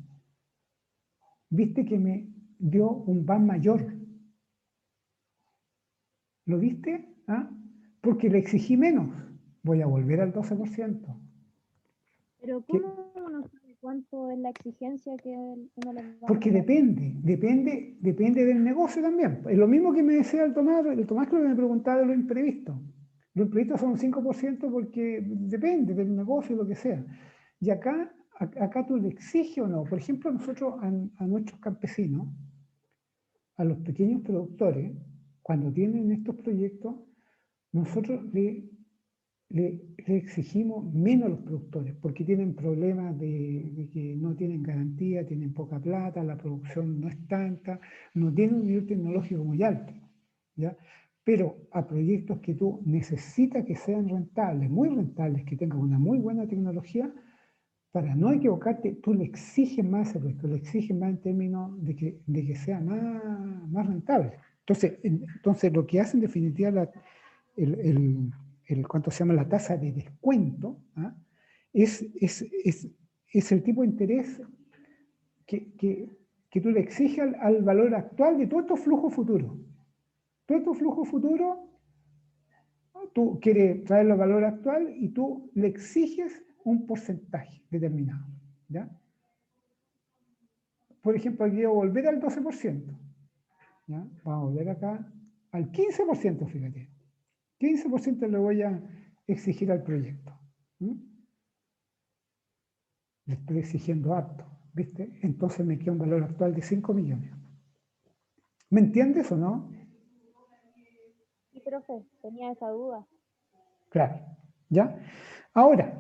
¿Viste que me dio un BAN mayor? ¿Lo viste? ¿Ah? Porque le exigí menos. Voy a volver al 12%. Pero ¿cómo uno sabe cuánto es la exigencia que uno le va a Porque poner? depende del negocio también. Es lo mismo que me decía el Tomás creo que me preguntaba de lo imprevisto. Lo imprevisto son un 5% porque depende del negocio, lo que sea. Y acá tú le exiges o no. Por ejemplo, nosotros a nuestros campesinos, a los pequeños productores, cuando tienen estos proyectos, nosotros le exigimos menos a los productores porque tienen problemas de que no tienen garantía, tienen poca plata, la producción no es tanta, no tienen un nivel tecnológico muy alto, ¿ya? Pero a proyectos que tú necesitas que sean rentables, muy rentables, que tengan una muy buena tecnología, para no equivocarte, tú le exiges más el proyecto, le exiges más en términos de que sea más rentable. Entonces, lo que hace en definitiva ¿cuánto se llama? La tasa de descuento, ¿ah? es el tipo de interés que tú le exiges al valor actual de todos estos flujos futuros. Todos estos flujos futuros, tú quieres traerlo al valor actual y tú le exiges un porcentaje determinado, ¿ya? Por ejemplo, aquí voy a volver al 12%, ¿ya? Vamos a volver acá al 15%, fíjate. 15% le voy a exigir al proyecto. Le estoy exigiendo harto, ¿viste? Entonces me queda un valor actual de 5 millones. ¿Me entiendes o no? Sí, profe, tenía esa duda. Claro, ¿ya? Ahora,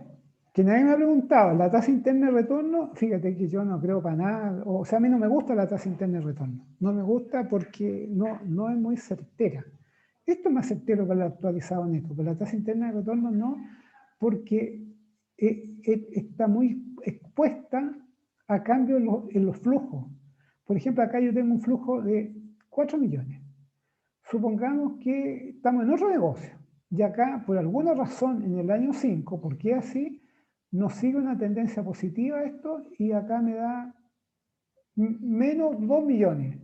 que nadie me ha preguntado, la tasa interna de retorno, fíjate que yo no creo para nada, o sea, a mí no me gusta la tasa interna de retorno. No me gusta porque no es muy certera. Esto es más certero para el actualizado neto, pero la tasa interna de retorno no, porque está muy expuesta a cambios en los flujos. Por ejemplo, acá yo tengo un flujo de 4 millones. Supongamos que estamos en otro negocio y acá, por alguna razón, en el año 5, ¿por qué así? Nos sigue una tendencia positiva esto y acá me da menos 2 millones.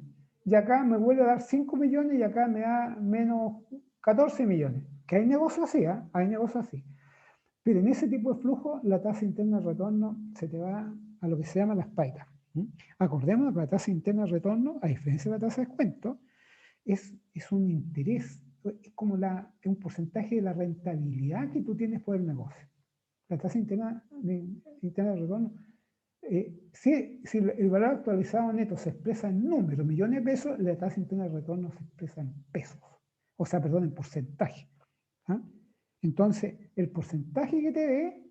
Y acá me vuelve a dar 5 millones y acá me da menos 14 millones. Que hay negocios así, hay negocios así. Pero en ese tipo de flujo, la tasa interna de retorno se te va a lo que se llama las pailas. Acordémonos que la tasa interna de retorno, a diferencia de la tasa de descuento, es un interés, es como un porcentaje de la rentabilidad que tú tienes por el negocio. La tasa interna de retorno, si el valor actualizado neto se expresa en números, millones de pesos, la tasa interna de retorno se expresa en pesos, o sea, perdón, en porcentaje. Entonces, el porcentaje que te dé,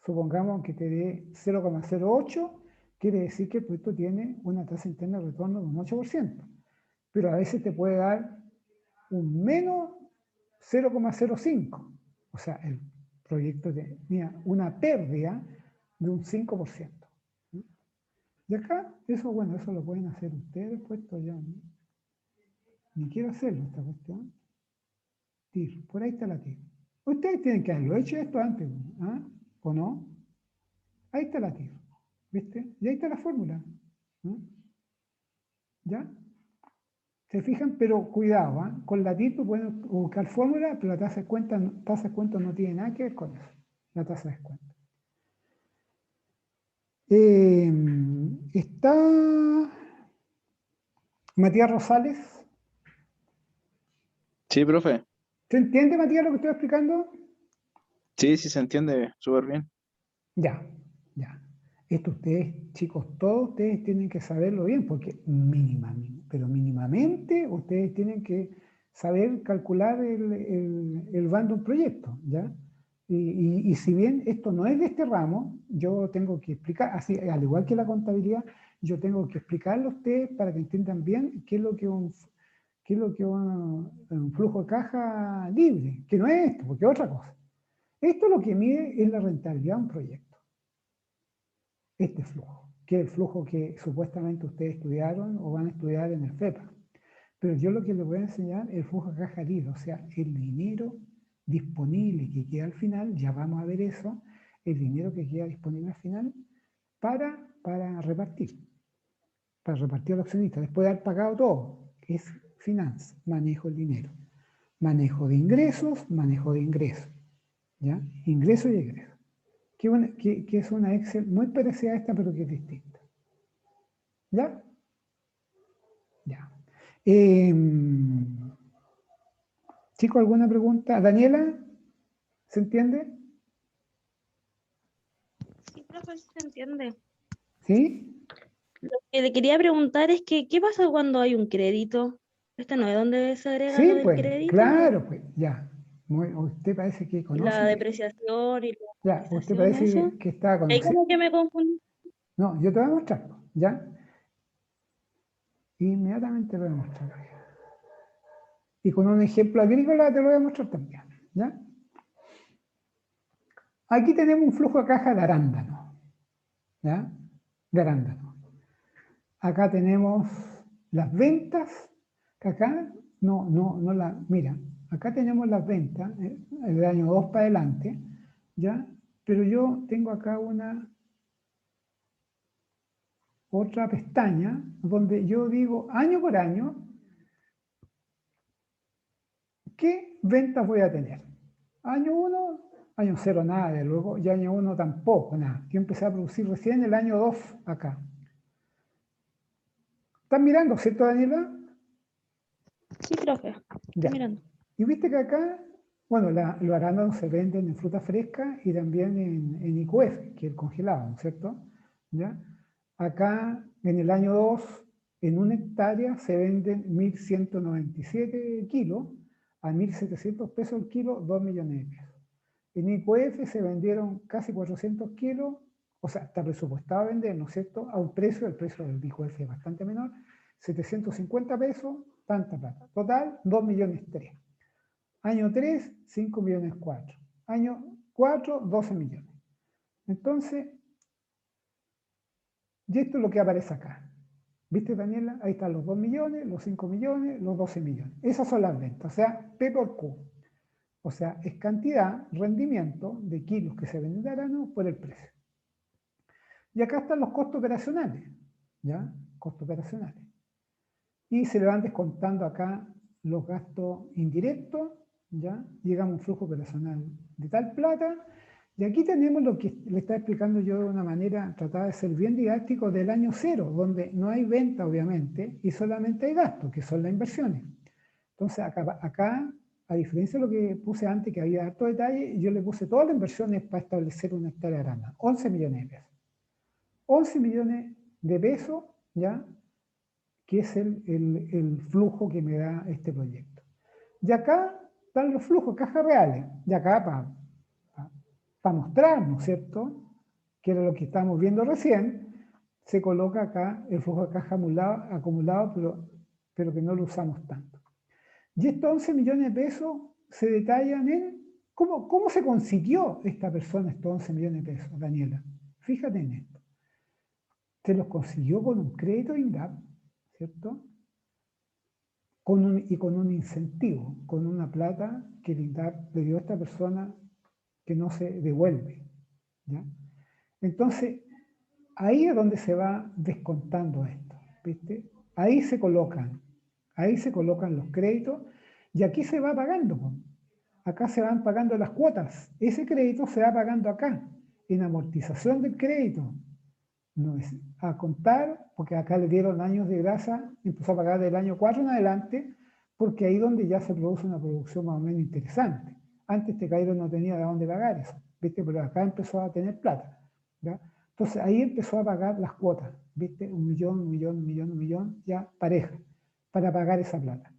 supongamos que te dé 0,08, quiere decir que el proyecto tiene una tasa interna de retorno de un 8%, pero a veces te puede dar un menos 0,05, o sea, el proyecto tenía una pérdida de un 5%. Y acá, eso lo pueden hacer ustedes, puesto ya, ni quiero hacerlo esta cuestión. TIR, por ahí está la TIR. Ustedes tienen que haberlo hecho esto antes, ¿o no? Ahí está la TIR, ¿viste? Y ahí está la fórmula. ¿Ya? ¿Se fijan? Pero cuidado, con la TIR tú puedes buscar fórmula, pero la tasa de descuento no tiene nada que ver con eso, la tasa de descuento. Está Matías Rosales. Sí, profe. ¿Se entiende, Matías, lo que estoy explicando? Sí, se entiende súper bien. Ya. Esto ustedes, chicos, todos ustedes tienen que saberlo bien, porque mínimamente ustedes tienen que saber calcular el bando de un proyecto, ¿ya? Y si bien esto no es de este ramo, yo tengo que explicar, así, al igual que la contabilidad, yo tengo que explicarlo a ustedes para que entiendan bien qué es lo que un flujo de caja libre, que no es esto, porque es otra cosa. Esto lo que mide es la rentabilidad de un proyecto. Este flujo, que es el flujo que supuestamente ustedes estudiaron o van a estudiar en el FEPA. Pero yo lo que les voy a enseñar es el flujo de caja libre, o sea, el dinero disponible que queda al final, ya vamos a ver eso, el dinero que queda disponible al final para repartir a los accionistas, después de haber pagado todo, es finanzas, manejo del dinero, manejo de ingresos, ¿ya? Ingreso y egreso. Que es una Excel muy parecida a esta, pero que es distinta. ¿Ya? Ya. Chicos, ¿alguna pregunta? Daniela, ¿se entiende? Sí, profe, sí se entiende. ¿Sí? Lo que le quería preguntar es que, ¿qué pasa cuando hay un crédito? ¿Este no es donde se agrega Sí, lo del pues, crédito? claro, pues, ya. Usted parece que Y conoce. la depreciación y la Ya, usted amortización, parece eso. que está Ahí conociendo. como que me confundí. No, yo te voy a mostrar, ¿ya? Inmediatamente lo voy a mostrar. Y con un ejemplo agrícola te lo voy a mostrar también, ¿ya? Aquí tenemos un flujo de caja de arándano, ¿ya? De arándano. Acá tenemos las ventas, que acá mira, acá tenemos las ventas, del año 2 para adelante, ¿ya? Pero yo tengo acá otra pestaña donde yo digo año por año qué ventas voy a tener. Año 1, año 0 nada, de luego, y año 1 tampoco, nada. Yo empecé a producir recién el año 2 acá. ¿Están mirando, cierto, Daniela? Sí, profe, estoy mirando. Y viste que acá, bueno, los arándanos se venden en fruta fresca y también en IQF, que es el congelado, ¿no es cierto? ¿Ya? Acá, en el año 2, en 1 hectárea se venden 1.197 kilos, a 1.700 pesos el kilo, 2 millones de pesos. En IQF se vendieron casi 400 kilos, o sea, está presupuestado a vender, ¿no es cierto?, a un precio, el precio del IQF es bastante menor, 750 pesos, tanta plata. Total, 2 millones 3. Año 3, 5 millones 4. Año 4, 12 millones. Entonces, y esto es lo que aparece acá. ¿Viste, Daniela? Ahí están los 2 millones, los 5 millones, los 12 millones. Esas son las ventas, o sea, P por Q. O sea, es cantidad, rendimiento de kilos que se venden de arándanos por el precio. Y acá están los costos operacionales, ¿ya? Costos operacionales. Y se le van descontando acá los gastos indirectos, ¿ya? Llegamos a un flujo operacional de tal plata, y aquí tenemos lo que le estaba explicando yo de una manera, trataba de ser bien didáctico, del año cero, donde no hay venta, obviamente, y solamente hay gastos, que son las inversiones. Entonces, acá, a diferencia de lo que puse antes, que había harto detalle, yo le puse todas las inversiones para establecer una hectárea de aranda, 11 millones de pesos. 11 millones de pesos, ¿ya? Que es el flujo que me da este proyecto. Y acá están los flujos, cajas reales, y acá para mostrar, ¿no es cierto?, que era lo que estábamos viendo recién, se coloca acá el flujo de caja acumulado, pero que no lo usamos tanto. Y estos 11 millones de pesos se detallan en cómo se consiguió esta persona estos 11 millones de pesos, Daniela. Fíjate en esto. Se los consiguió con un crédito INDAP, ¿cierto? Y con un incentivo, con una plata que el INDAP le dio a esta persona que no se devuelve, ¿ya? Entonces, ahí es donde se va descontando esto, ¿viste? Ahí se colocan los créditos y aquí se va pagando. Acá se van pagando las cuotas. Ese crédito se va pagando acá, en amortización del crédito. No es a contar, porque acá le dieron años de grasa, empezó a pagar del año 4 en adelante, porque ahí donde ya se produce una producción más o menos interesante. Antes este Cairo no tenía de dónde pagar eso, ¿viste? Pero acá empezó a tener plata, ¿ya? Entonces ahí empezó a pagar las cuotas, ¿viste? 1 millón, 1 millón, 1 millón, 1 millón, ya pareja, para pagar esa plata.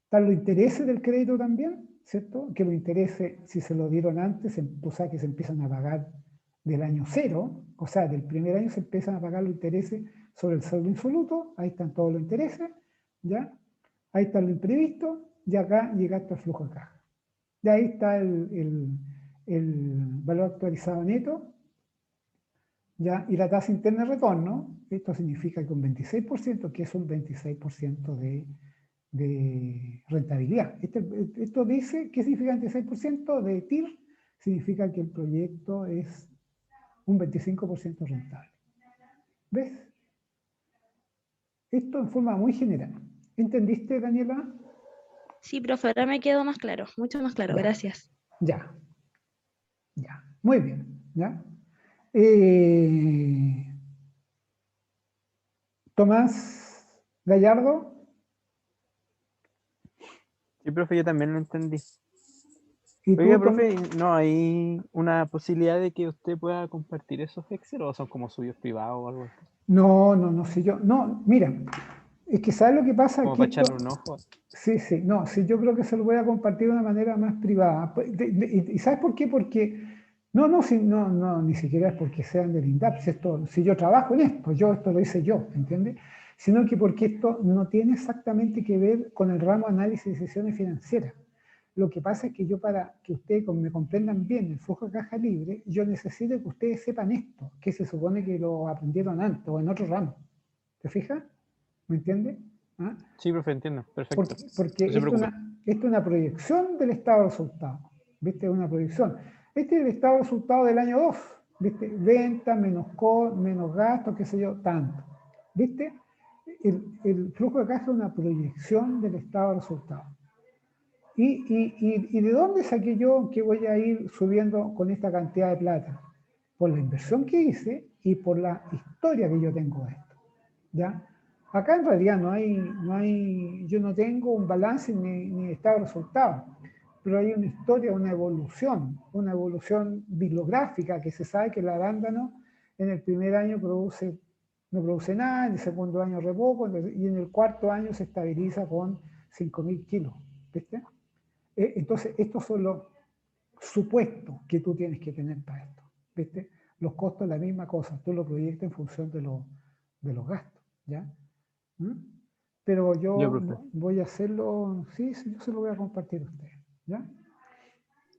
Están los intereses del crédito también, ¿cierto? Que los intereses, si se lo dieron antes, tú sabes que se empiezan a pagar del año cero, o sea, del primer año se empiezan a pagar los intereses sobre el saldo insoluto, ahí están todos los intereses, ¿ya? Ahí está lo imprevisto, y acá llega hasta el flujo de caja. Y ahí está el valor actualizado neto, ¿ya? Y la tasa interna de retorno, esto significa que un 26%, que es un 26% de rentabilidad. Esto dice, ¿qué significa 26% de TIR? Significa que el proyecto es un 25% rentable. ¿Ves? Esto en forma muy general. ¿Entendiste, Daniela? Sí, profe, ahora me quedó más claro, mucho más claro, Ya. gracias. Ya. Muy bien. ¿Ya? Tomás Gallardo. Sí, profe, yo también lo entendí. ¿Y Oiga, tú, profe, ¿no hay una posibilidad de que usted pueda compartir esos Excel o son como suyos privados o algo así? No, si yo, no, mira, es que ¿sabes lo que pasa? Como para echarle un ojo. Sí, no, sí, yo creo que se lo voy a compartir de una manera más privada. ¿Y sabes por qué? Porque, no, ni siquiera es porque sean del INDAP, si yo trabajo en esto lo hice yo, ¿entiendes? Sino que porque esto no tiene exactamente que ver con el ramo análisis de decisiones financieras. Lo que pasa es que yo, para que ustedes me comprendan bien el flujo de caja libre, yo necesito que ustedes sepan esto, que se supone que lo aprendieron antes o en otro ramo. ¿Te fijas? ¿Me entiendes? ¿Ah? Sí, profe, entiendo. Perfecto. Porque esto es una proyección del estado de resultados. ¿Viste? Una proyección. Este es el estado de resultados del año 2. ¿Viste? Venta, menos gastos, qué sé yo, tanto. ¿Viste? El flujo de caja es una proyección del estado de resultados. ¿Y de dónde saqué yo que voy a ir subiendo con esta cantidad de plata? Por la inversión que hice y por la historia que yo tengo de esto. ¿Ya? Acá en realidad yo no tengo un balance ni estado de resultados, pero hay una historia, una evolución bibliográfica, que se sabe que el arándano en el primer año no produce nada, en el segundo año re poco, y en el cuarto año se estabiliza con 5.000 kilos. ¿Viste? Entonces, estos son los supuestos que tú tienes que tener para esto. ¿Viste? Los costos es la misma cosa, tú lo proyectas en función de los gastos. ¿Ya? ¿Mm? Pero yo voy a hacerlo, sí, yo se lo voy a compartir a ustedes. ¿Ya?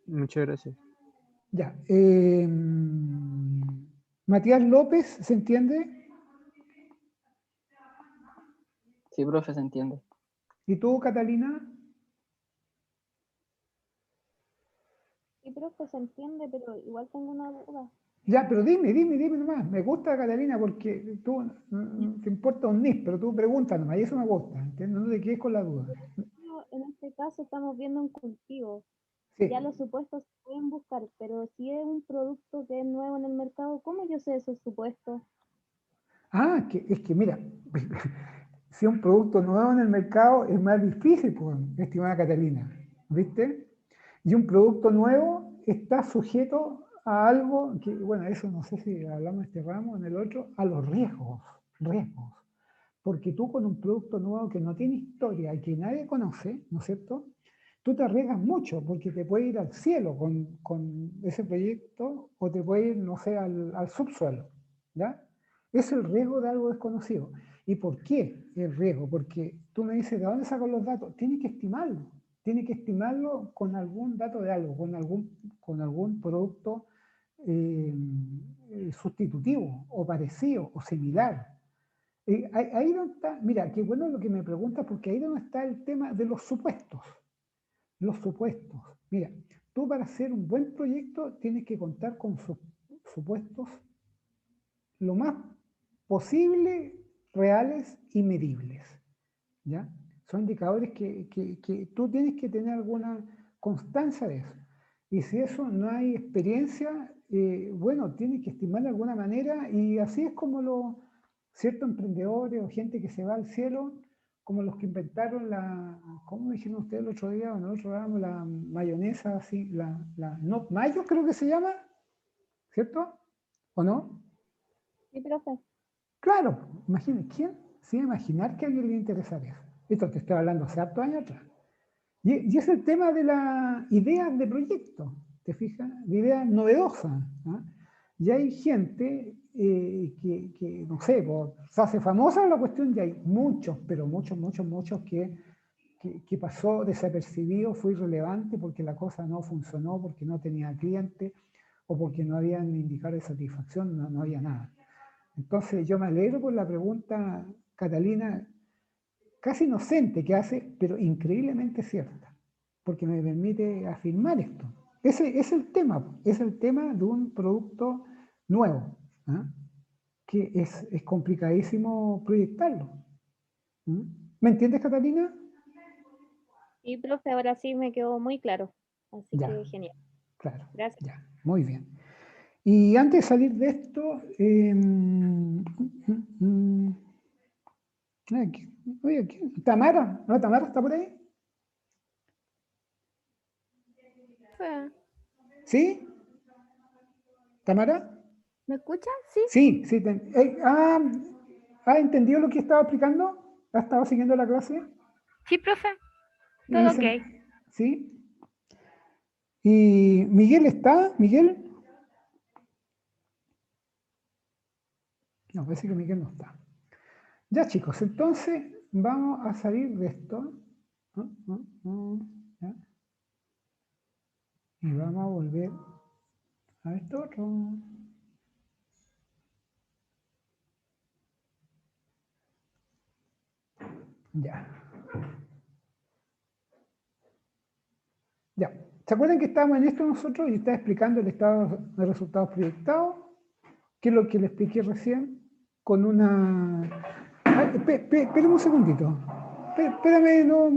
Muchas gracias. Ya. Matías López, ¿se entiende? Sí, profe, se entiende. ¿Y tú, Catalina? Sí, profe, se entiende, pero igual tengo una duda. Ya, pero dime nomás. Me gusta, Catalina, porque tú te importa un NIS, pero tú preguntas nomás, y eso me gusta, ¿entiendes? No te quedes con la duda. en este caso estamos viendo un cultivo. Sí. Ya los supuestos se pueden buscar, pero si es un producto que es nuevo en el mercado, ¿cómo yo sé esos supuestos? Ah, es que mira, si un producto nuevo en el mercado es más difícil, pues, estimada Catalina, ¿viste? Y un producto nuevo está sujeto a algo que, bueno, eso no sé si hablamos de este ramo en el otro, a los riesgos. Porque tú con un producto nuevo que no tiene historia y que nadie conoce, ¿no es cierto? Tú te arriesgas mucho porque te puede ir al cielo con ese proyecto o te puede ir, no sé, al subsuelo, ¿ya? Es el riesgo de algo desconocido. ¿Y por qué el riesgo? Porque tú me dices, ¿de dónde saco los datos? Tienes que estimarlo. Tienes que estimarlo con algún dato de algo, con algún producto sustitutivo o parecido o similar. Ahí donde está, mira, qué bueno lo que me preguntas, porque ahí donde está el tema de los supuestos. Los supuestos. Mira, tú para hacer un buen proyecto tienes que contar con supuestos lo más posible reales y medibles. ¿Ya? Son indicadores que tú tienes que tener alguna constancia de eso. Y si eso no hay experiencia, bueno, tienes que estimar de alguna manera y así es como ciertos emprendedores o gente que se va al cielo, como los que inventaron ¿cómo dijeron ustedes el otro día? Bueno, nosotros hablábamos la mayonesa, así, no, mayo creo que se llama, ¿cierto? ¿O no? Sí, profe. Claro, imagínate, ¿quién se iba a imaginar que a alguien le interesaría eso? Esto te estoy hablando hace hartos años atrás. Y es el tema de las ideas de proyecto, ¿te fijas? De ideas novedosas. ¿Ah? Y hay gente que, no sé, se hace famosa la cuestión, y hay muchos, pero muchos que pasó desapercibido, fue irrelevante porque la cosa no funcionó, porque no tenía cliente o porque no habían indicadores de satisfacción, no había nada. Entonces yo me alegro por la pregunta, Catalina, casi inocente que hace, pero increíblemente cierta, porque me permite afirmar esto. Ese es el tema de un producto nuevo, ¿eh? Que es complicadísimo proyectarlo. ¿Eh? ¿Me entiendes, Catalina? Sí, profe, ahora sí me quedó muy claro. Así Ya, que genial. claro. Gracias. Ya, muy bien. Y antes de salir de esto, oye, Tamara, ¿no? ¿Tamara está por ahí? ¿Sí? ¿Tamara? ¿Me escuchas? Sí. Sí, sí. ¿Ha entendido lo que estaba explicando? ¿Ha estado siguiendo la clase? Sí, profe. Todo ok. ¿Sí? ¿Y Miguel está? ¿Miguel? No, parece que Miguel no está. Ya, chicos, entonces vamos a salir de esto. ¿Ya? Y vamos a volver a esto otro. Ya. Ya. ¿Se acuerdan que estábamos en esto nosotros y estaba explicando el estado de resultados proyectados? Que es lo que le expliqué recién con una... Espérame un segundito. Espérame, no...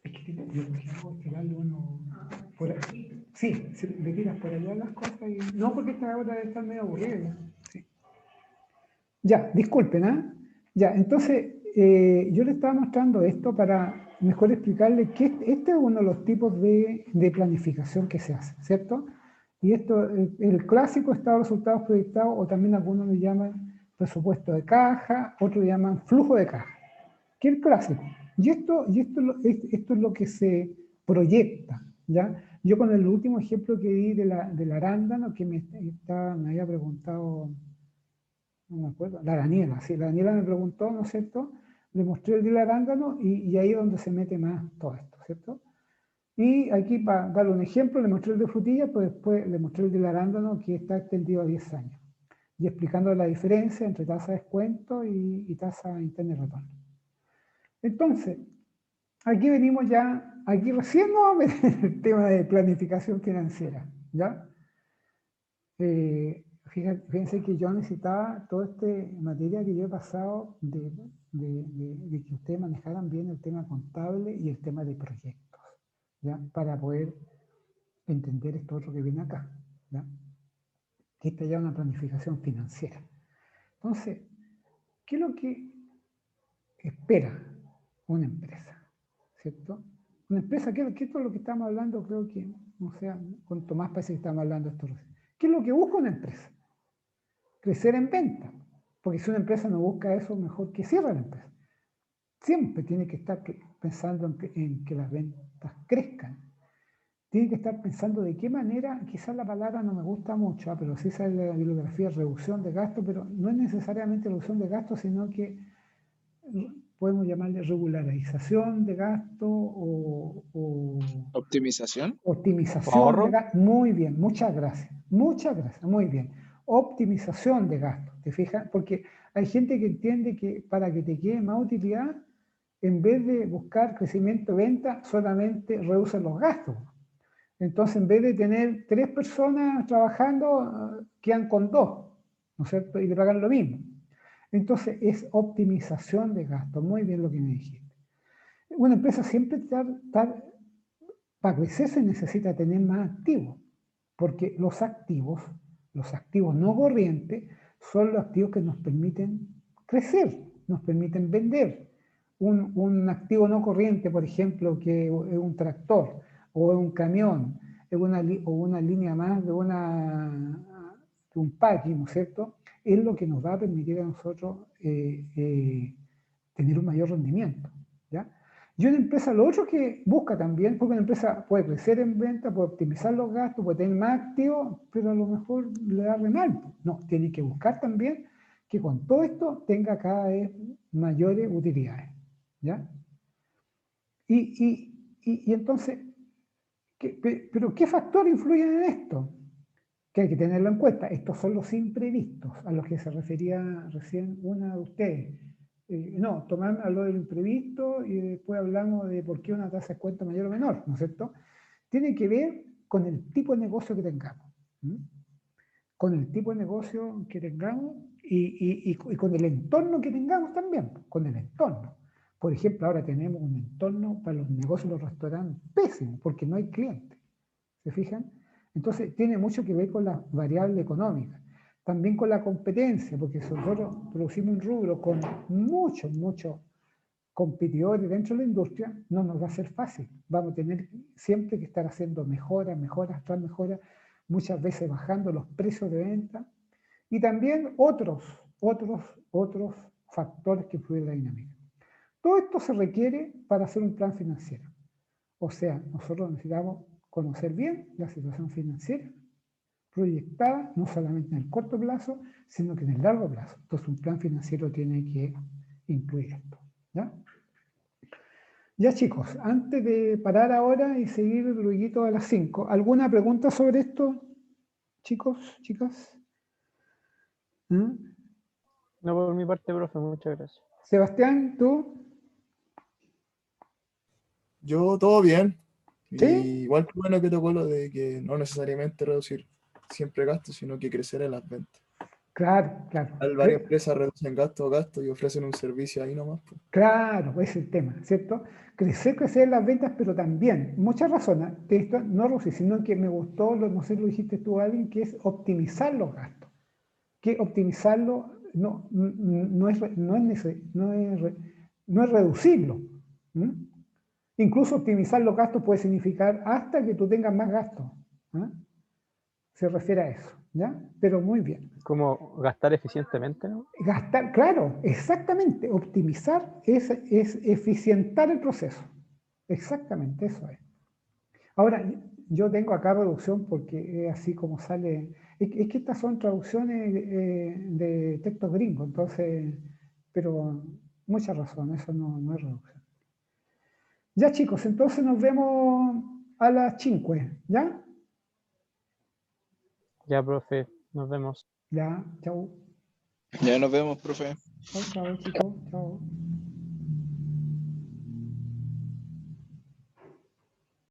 Es que yo tirarle uno por aquí. Sí, si le tiras por allá las cosas y... No, porque esta hora debe estar medio aburrida. Sí. Ya, disculpen, ¿ah? Ya, entonces yo le estaba mostrando esto para mejor explicarle que este es uno de los tipos de planificación que se hace, ¿cierto? Y esto, el clásico estado de resultados proyectados, o también algunos le llaman presupuesto de caja, otros le llaman flujo de caja, que es el clásico. Y esto es lo que se proyecta, ¿ya? Yo con el último ejemplo que di del arándano, que me había preguntado, no me acuerdo, la Daniela me preguntó, ¿no es cierto? Le mostré el del arándano y ahí es donde se mete más todo esto, ¿cierto? Y aquí, para darle un ejemplo, le mostré el de frutilla, pues después le mostré el del arándano que está extendido a 10 años. Y explicando la diferencia entre tasa de descuento y tasa interna de retorno. Entonces, aquí venimos ya, aquí recién vamos a ver el tema de planificación financiera, ¿ya? Fíjense que yo necesitaba toda esta materia que yo he pasado de que ustedes manejaran bien el tema contable y el tema de proyectos, ¿ya? Para poder entender esto otro que viene acá, ¿ya? Que esta ya es una planificación financiera. Entonces, ¿qué es lo que espera una empresa? ¿Cierto? Una empresa, que esto es lo que estamos hablando, creo que, o sea, cuanto más parece que estamos hablando de esto. ¿Qué es lo que busca una empresa? Crecer en venta. Porque si una empresa no busca eso, mejor que cierre la empresa. Siempre tiene que estar pensando en que las ventas crezcan. Tiene que estar pensando de qué manera, quizás la palabra no me gusta mucho, pero sí sale de la bibliografía, reducción de gastos, pero no es necesariamente reducción de gastos, sino que podemos llamarle regularización de gasto o ¿Optimización? Optimización de gasto. Muy bien, muchas gracias, muy bien. Optimización de gasto, ¿te fijas? Porque hay gente que entiende que para que te quede más utilidad, en vez de buscar crecimiento de venta, solamente reducen los gastos. Entonces, en vez de tener 3 personas trabajando, quedan con 2, ¿no es cierto? Y le pagan lo mismo. Entonces, es optimización de gastos. Muy bien lo que me dijiste. Una empresa siempre para crecer se necesita tener más activos, porque los activos no corrientes, son los activos que nos permiten crecer, nos permiten vender. Un activo no corriente, por ejemplo, que es un tractor, o un camión, o una línea más de un packing, ¿no es cierto? Es lo que nos va a permitir a nosotros tener un mayor rendimiento, ¿ya? Y una empresa, lo otro que busca también, porque una empresa puede crecer en venta, puede optimizar los gastos, puede tener más activos, pero a lo mejor le da re mal. No, tiene que buscar también que con todo esto tenga cada vez mayores utilidades, ¿ya? Y entonces, ¿pero qué factores influyen en esto? Que hay que tenerlo en cuenta. Estos son los imprevistos a los que se refería recién una de ustedes. No, Tomás habló del imprevisto y después hablamos de por qué una tasa de cuenta mayor o menor, ¿no es cierto? Tiene que ver con el tipo de negocio que tengamos. Con el tipo de negocio que tengamos y con el entorno que tengamos también, con el entorno. Por ejemplo, ahora tenemos un entorno para los negocios y los restaurantes pésimo, porque no hay clientes. ¿Se fijan? Entonces, tiene mucho que ver con la variable económica. También con la competencia, porque si nosotros producimos un rubro con muchos competidores dentro de la industria, no nos va a ser fácil. Vamos a tener siempre que estar haciendo mejoras tras mejoras, muchas veces bajando los precios de venta y también otros factores que influyen en la dinámica. Todo esto se requiere para hacer un plan financiero. O sea, nosotros necesitamos conocer bien la situación financiera proyectada, no solamente en el corto plazo, sino que en el largo plazo. Entonces, un plan financiero tiene que incluir esto, ¿ya? Ya, chicos, antes de parar ahora y seguir luego a las 5, ¿alguna pregunta sobre esto, chicos, chicas? No, por mi parte, profe, muchas gracias. Sebastián, ¿tú? Yo todo bien. ¿Sí? Y igual que bueno que tocó lo de que no necesariamente reducir siempre gastos, sino que crecer en las ventas. Claro. Varias empresas reducen gastos y ofrecen un servicio ahí nomás. Pues. Claro, ese es el tema, ¿cierto? Crecer en las ventas, pero también, muchas razones, de esto no reducir, sino que me gustó, no sé, lo dijiste tú, alguien, que es optimizar los gastos. Que optimizarlo no es reducirlo. Incluso optimizar los gastos puede significar hasta que tú tengas más gastos. Se refiere a eso, ¿ya? Pero muy bien. Como gastar eficientemente, ¿no? Gastar, claro, exactamente. Optimizar es eficientar el proceso. Exactamente, eso es. Ahora, yo tengo acá reducción porque es así como sale. Es que estas son traducciones de textos gringos, entonces, pero mucha razón, eso no es reducción. Ya, chicos, entonces nos vemos a las 5, ¿ya? Ya, profe, nos vemos. Ya, chao. Ya nos vemos, profe. Chao, chicos, chao.